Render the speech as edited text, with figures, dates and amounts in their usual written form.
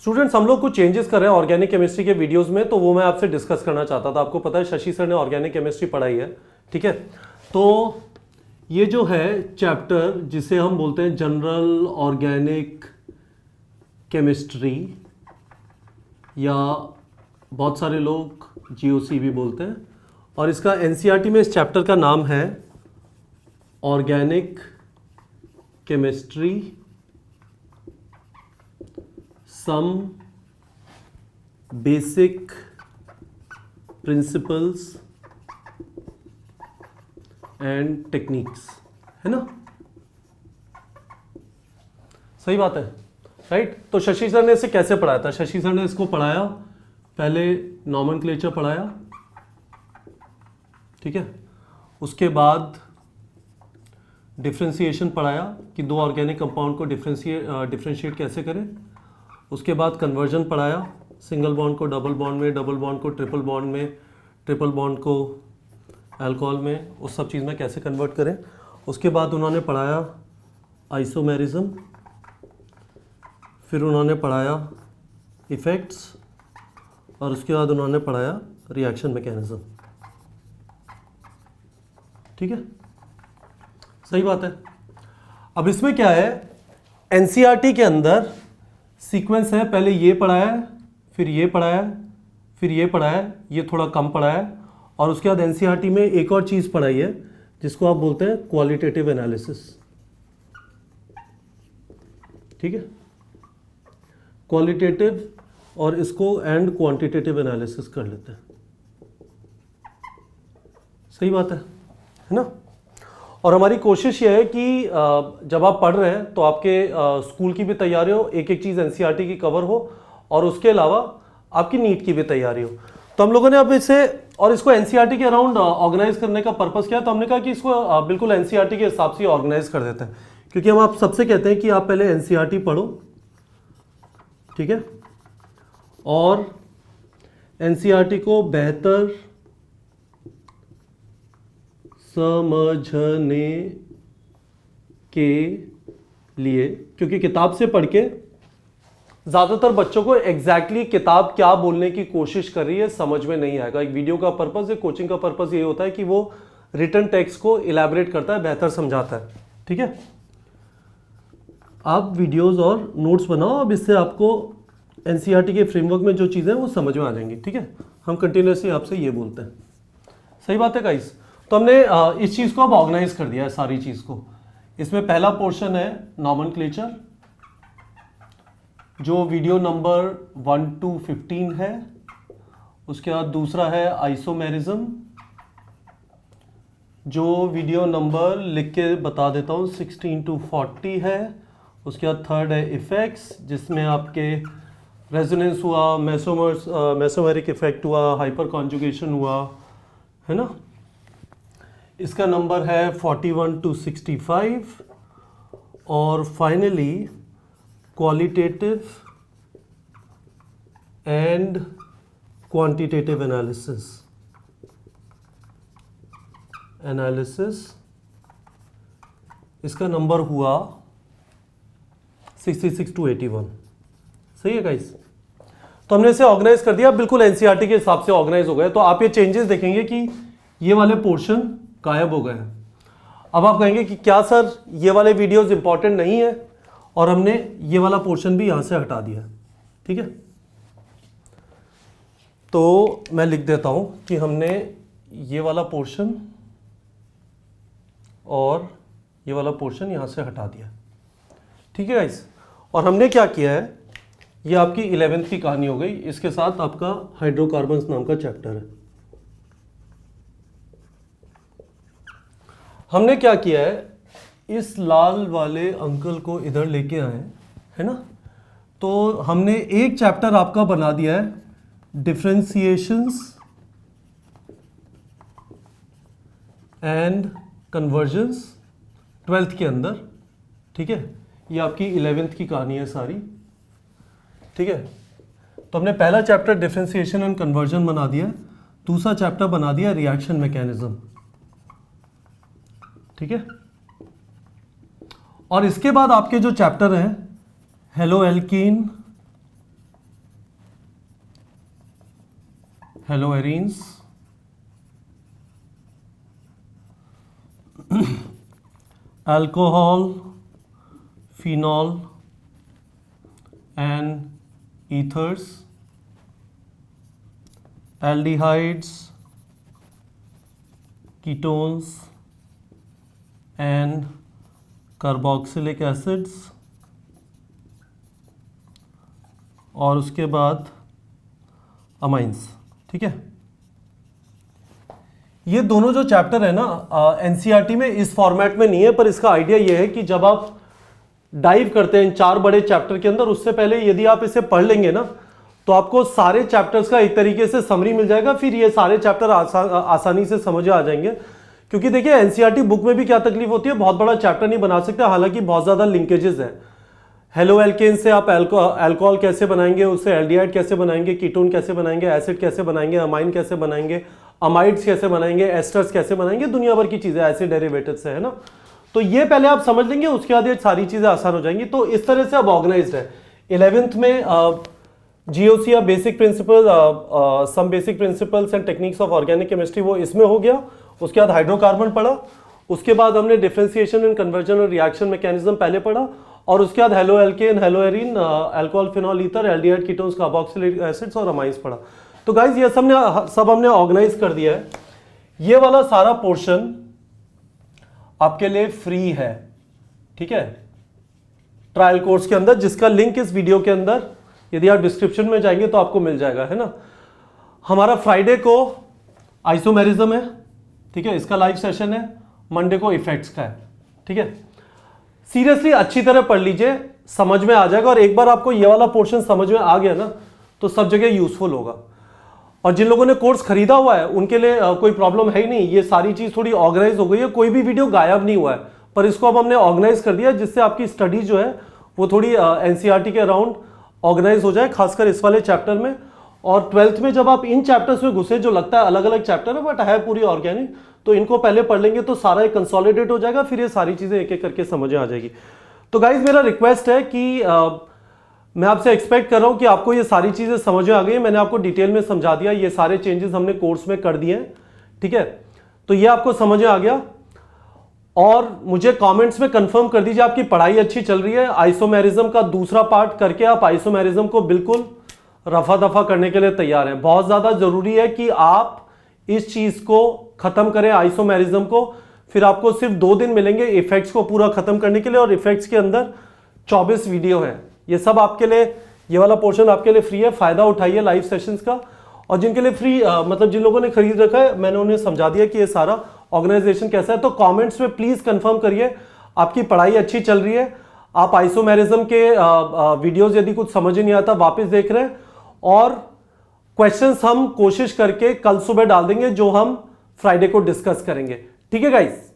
Students हम लोग कुछ चेंजेस कर रहे हैं ऑर्गेनिक केमिस्ट्री के वीडियोस में, तो वो मैं आपसे डिस्कस करना चाहता था। आपको पता है शशि सर ने ऑर्गेनिक केमिस्ट्री पढ़ाई है, ठीक है। तो ये जो है चैप्टर जिसे हम बोलते हैं जनरल ऑर्गेनिक केमिस्ट्री, या बहुत सारे लोग जीओसी भी बोलते हैं, और इसका एनसीईआरटी में इस चैप्टर का नाम है organic chemistry some basic principles and techniques, है ना। सही बात है, राइट। तो शशि सर ने इसे कैसे पढ़ाया था? शशि सर ने इसको पढ़ाया, पहले नॉमेनक्लेचर पढ़ाया, ठीक है। उसके बाद डिफरेंशिएशन पढ़ाया कि दो ऑर्गेनिक कंपाउंड को डिफरेंशिएट कैसे करें। उसके बाद कन्वर्जन पढ़ाया, सिंगल बॉन्ड को डबल बॉन्ड में, डबल बॉन्ड को ट्रिपल बॉन्ड में, ट्रिपल बॉन्ड को अल्कोहल में, उस सब चीज़ में कैसे कन्वर्ट करें। उसके बाद उन्होंने पढ़ाया आइसोमेरिज्म, फिर उन्होंने पढ़ाया इफ़ेक्ट्स, और उसके बाद उन्होंने पढ़ाया रिएक्शन मैकेनिज्म, ठीक है। सही बात है। अब इसमें क्या है, एनसीईआरटी के अंदर सीक्वेंस है, पहले ये पढ़ाया है, फिर ये पढ़ाया है, फिर ये पढ़ाया है, ये थोड़ा कम पढ़ाया है, और उसके बाद एनसीईआरटी में एक और चीज़ पढ़ाई है जिसको आप बोलते हैं क्वालिटेटिव एनालिसिस, ठीक है। क्वालिटेटिव और इसको एंड क्वांटिटेटिव एनालिसिस कर लेते हैं। सही बात है ना। और हमारी कोशिश ये है कि जब आप पढ़ रहे हैं तो आपके स्कूल की भी तैयारी हो, एक एक चीज़ एनसीईआरटी की कवर हो, और उसके अलावा आपकी नीट की भी तैयारी हो। तो हम लोगों ने अब इसे और इसको एनसीईआरटी के अराउंड ऑर्गेनाइज करने का पर्पस क्या है, तो हमने कहा कि इसको बिल्कुल एनसीईआरटी के हिसाब से ऑर्गेनाइज कर देते हैं, क्योंकि हम आप सबसे कहते हैं कि आप पहले एनसीईआरटी पढ़ो, ठीक है, और एनसीईआरटी को बेहतर समझने के लिए, क्योंकि किताब से पढ़ के ज़्यादातर बच्चों को एग्जैक्टली किताब क्या बोलने की कोशिश कर रही है समझ में नहीं आएगा। एक वीडियो का पर्पस, एक कोचिंग का पर्पस ये होता है कि वो रिटन टेक्स्ट को इलैबोरेट करता है, बेहतर समझाता है, ठीक है। आप वीडियोस और नोट्स बनाओ, अब इससे आपको एनसीईआरटी के फ्रेमवर्क में जो चीज़ें हैं वो समझ में आ जाएंगी, ठीक है। हम कंटिन्यूसली आपसे ये बोलते हैं। सही बात है गाइस। तो हमने इस चीज़ को अब ऑर्गेनाइज कर दिया है, सारी चीज़ को। इसमें पहला पोर्शन है नॉमेनक्लेचर, जो वीडियो नंबर 1 to 15 है। उसके बाद दूसरा है आइसोमेरिज्म, जो वीडियो नंबर लिख के बता देता हूँ 16 to 40 है। उसके बाद थर्ड है इफेक्ट्स, जिसमें आपके रेजोनेंस हुआ, मेसोमेरिक इफेक्ट हुआ, हाइपर कॉन्जुगेशन हुआ, है ना। इसका नंबर है 41 to 65। और finally qualitative and quantitative analysis, इसका नंबर हुआ 66 to 81। सही है गाइस। तो हमने इसे ऑर्गेनाइज कर दिया, बिल्कुल एनसीईआरटी के हिसाब से ऑर्गेनाइज हो गए। तो आप ये चेंजेस देखेंगे कि ये वाले पोर्शन गायब हो गए हैं। अब आप कहेंगे कि क्या सर ये वाले वीडियोस इंपॉर्टेंट नहीं है, और हमने ये वाला पोर्शन भी यहां से हटा दिया, ठीक है। तो मैं लिख देता हूं कि हमने ये वाला पोर्शन और ये वाला पोर्शन यहां से हटा दिया, ठीक है गाइस। और हमने क्या किया है, ये आपकी 11th की कहानी हो गई। इसके साथ आपका हाइड्रोकार्बन्स नाम का चैप्टर है। हमने क्या किया है, इस लाल वाले अंकल को इधर लेके आए, है ना। तो हमने एक चैप्टर आपका बना दिया है डिफरेंशिएशंस एंड कन्वर्जन्स 12th के अंदर, ठीक है। ये आपकी 11th की कहानी है सारी, ठीक है। तो हमने पहला चैप्टर डिफरेंशिएशन एंड कन्वर्जन बना दिया, दूसरा चैप्टर बना दिया रिएक्शन मैकेनिज्म, ठीक है। और इसके बाद आपके जो चैप्टर हैं hello alkene haloarenes, alcohol, phenol and ethers, aldehydes, ketones and carboxylic acids, और उसके बाद अमाइंस। ठीक है, ये दोनों जो चैप्टर है ना एनसीईआरटी में इस फॉर्मेट में नहीं है, पर इसका आइडिया ये है कि जब आप डाइव करते हैं इन 4 बड़े चैप्टर के अंदर, उससे पहले यदि आप इसे पढ़ लेंगे ना तो आपको सारे चैप्टर्स का एक तरीके से समरी मिल जाएगा, फिर ये सारे चैप्टर आसानी से समझ आ जाएंगे। क्योंकि देखिए एनसीईआरटी बुक में भी क्या तकलीफ होती है, बहुत बड़ा चैप्टर नहीं बना सकते, हालांकि बहुत ज्यादा लिंकेजेस है। हेलो एल्केन से आप अल्कोहल कैसे बनाएंगे, उससे एल्डिहाइड कैसे बनाएंगे, कीटोन कैसे बनाएंगे, एसिड कैसे बनाएंगे, अमाइन कैसे बनाएंगे, अमाइड्स कैसे बनाएंगे, एस्टर्स कैसे बनाएंगे, दुनिया भर की चीजें ऐसे डेरिवेटिव से, है ना। तो ये पहले आप समझ लेंगे, उसके बाद ये सारी चीजें आसान हो जाएंगी। तो इस तरह से अब ऑर्गेनाइज्ड है। 11th में GOC या basic principle, some basic principles and techniques of organic chemistry, वो इसमें हो गया। उसके बाद हाइड्रोकार्बन पढ़ा, उसके बाद हमने डिफरेंशिएशन एंड कन्वर्जन और रिएक्शन मैकेनिज्म पहले पढ़ा, और उसके बाद halo alkane, hello arene, alcohol, phenol, ether, aldehyde, ketones, carboxylic acids और अमाइंस पढ़ा। तो गाइज ये सब हमने ऑर्गेनाइज कर दिया है। ये वाला सारा पोर्शन आपके लिए फ्री है, ठीक है, ट्रायल कोर्स के अंदर, जिसका लिंक इस वीडियो के अंदर यदि आप डिस्क्रिप्शन में जाएंगे तो आपको मिल जाएगा, है ना। हमारा फ्राइडे को आइसोमेरिज्म है, ठीक है, इसका लाइव सेशन है। मंडे को इफेक्ट्स का है, ठीक है। सीरियसली अच्छी तरह पढ़ लीजिए, समझ में आ जाएगा। और एक बार आपको ये वाला पोर्शन समझ में आ गया ना तो सब जगह यूजफुल होगा। और जिन लोगों ने कोर्स खरीदा हुआ है उनके लिए कोई प्रॉब्लम है ही नहीं, ये सारी चीज थोड़ी ऑर्गेनाइज हो गई है, कोई भी वीडियो गायब नहीं हुआ है, पर इसको अब हमने ऑर्गेनाइज कर दिया जिससे आपकी स्टडी जो है वो थोड़ी एनसीईआरटी के अराउंड ऑर्गेनाइज हो जाए, खासकर इस वाले चैप्टर में। और 12th में जब आप इन चैप्टर्स में घुसे, जो लगता है अलग अलग चैप्टर है बट है पूरी ऑर्गेनिक, तो इनको पहले पढ़ लेंगे तो सारा एक कंसोलिडेट हो जाएगा, फिर ये सारी चीजें एक एक करके समझ आ जाएगी। तो गाइज मेरा रिक्वेस्ट है कि मैं आपसे एक्सपेक्ट कर रहा हूं कि आपको ये सारी चीजें समझ में आ गई। मैंने आपको डिटेल में समझा दिया, ये सारे चेंजेस हमने कोर्स में कर दिए हैं, ठीक है। तो ये आपको समझ में आ गया। और मुझे कमेंट्स में कंफर्म कर दीजिए आपकी पढ़ाई अच्छी चल रही है। आइसोमेरिज्म का दूसरा पार्ट करके आप आइसोमेरिज्म को बिल्कुल रफा दफा करने के लिए तैयार हैं। बहुत ज्यादा जरूरी है कि आप इस चीज को खत्म करें, आइसोमेरिज्म को। फिर आपको सिर्फ 2 दिन मिलेंगे इफेक्ट्स को पूरा खत्म करने के लिए, और इफेक्ट्स के अंदर 24 वीडियो है। ये सब आपके लिए, ये वाला पोर्शन आपके लिए फ्री है, फायदा उठाइए लाइव सेशंस का। और जिनके लिए फ्री मतलब जिन लोगों ने खरीद रखा है, मैंने उन्हें समझा दिया कि ये सारा ऑर्गेनाइजेशन कैसा है। तो कमेंट्स में प्लीज कंफर्म करिए आपकी पढ़ाई अच्छी चल रही है, आप आइसोमेरिज्म के वीडियोस यदि कुछ समझ नहीं आता वापस देख रहे हैं, और क्वेश्चंस हम कोशिश करके कल सुबह डाल देंगे जो हम फ्राइडे को डिस्कस करेंगे, ठीक है गाइस।